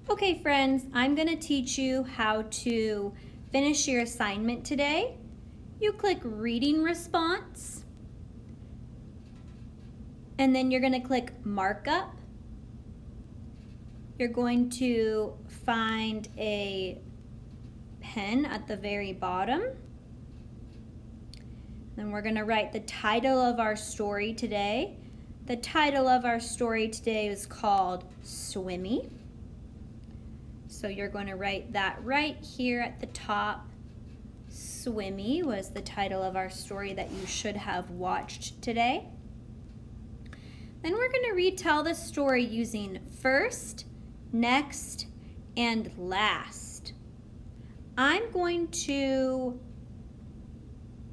Okay, friends, I'm going to teach you how to finish your assignment today. You click Reading Response, and then you're going to click Markup. You're going to find a pen at the very bottom. Then we're going to write the title of our story today. The title of our story today is called Swimmy. So you're going to write that right here at the top. Swimmy was the title of our story that you should have watched today. Then we're going to retell the story using first, next, and last. I'm going to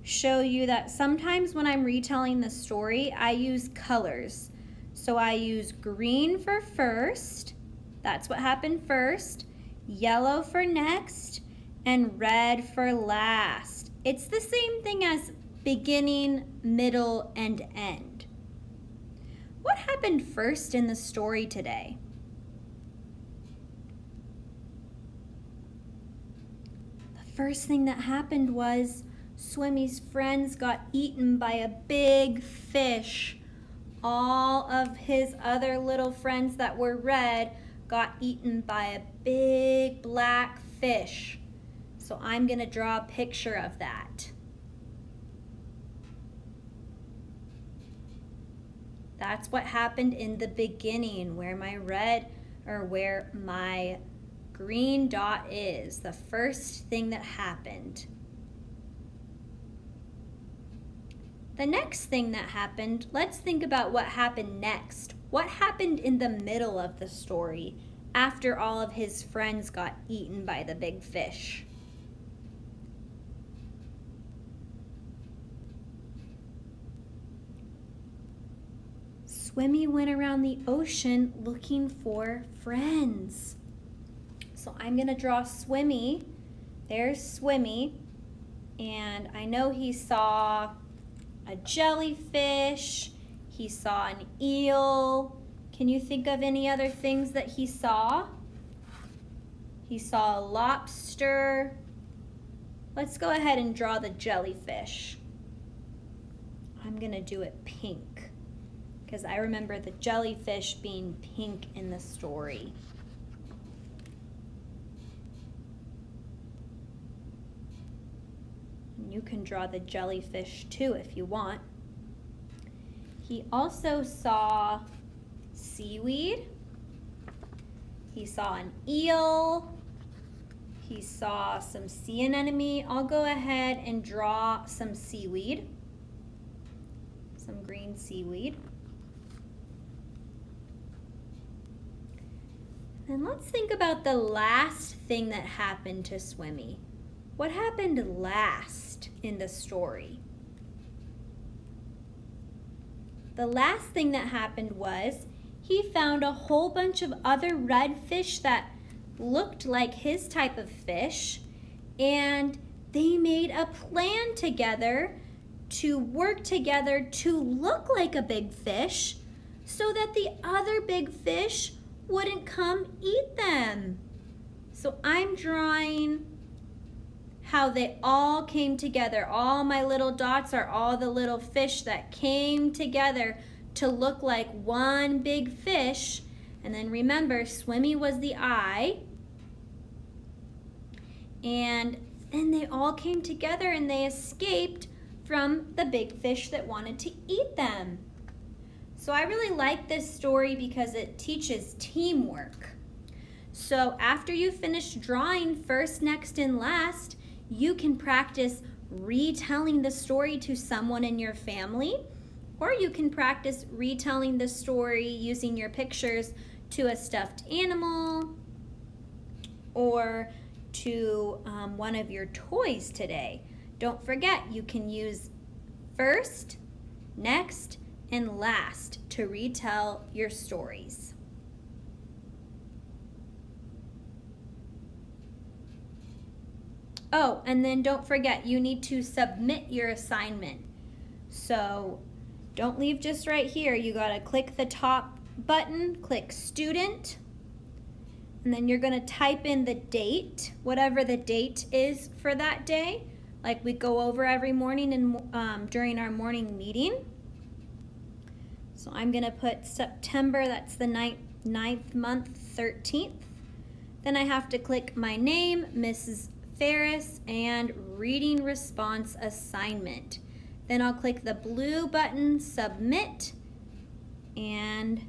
show you that sometimes when I'm retelling the story, I use colors. So I use green for first, that's what happened first, yellow for next, and red for last. It's the same thing as beginning, middle, and end. What happened first in the story today? The first thing that happened was Swimmy's friends got eaten by a big fish. All of his other little friends that were red got eaten by a big black fish. So I'm going to draw a picture of that. That's what happened in the beginning, where my green dot is, the first thing that happened. The next thing that happened, let's think about what happened next. What happened in the middle of the story after all of his friends got eaten by the big fish? Swimmy went around the ocean looking for friends. So I'm going to draw Swimmy. There's Swimmy. And I know he saw a jellyfish, he saw an eel. Can you think of any other things that he saw? He saw a lobster. Let's go ahead and draw the jellyfish. I'm gonna do it pink because I remember the jellyfish being pink in the story. You can draw the jellyfish too if you want. He also saw seaweed. He saw an eel. He saw some sea anemone. I'll go ahead and draw some seaweed. Some green seaweed. And let's think about the last thing that happened to Swimmy. What happened last in the story? The last thing that happened was he found a whole bunch of other red fish that looked like his type of fish, and they made a plan together to work together to look like a big fish so that the other big fish wouldn't come eat them. So I'm drawing how they all came together. All my little dots are all the little fish that came together to look like one big fish. And then remember, Swimmy was the eye. And then they all came together and they escaped from the big fish that wanted to eat them. So I really like this story because it teaches teamwork. So after you finish drawing first, next, and last, you can practice retelling the story to someone in your family, or you can practice retelling the story using your pictures to a stuffed animal or to one of your toys today. Don't forget, you can use first, next, and last to retell your stories. Oh, and then don't forget, you need to submit your assignment. So don't leave just right here. You gotta click the top button, click student, And then you're going to type in the date, whatever the date is for that day, like we go over every morning and during our morning meeting. So I'm going to put September, that's the ninth month, 13th. Then I have to click my name, Mrs. Ferris, and reading response assignment. Then I'll click the blue button, submit, and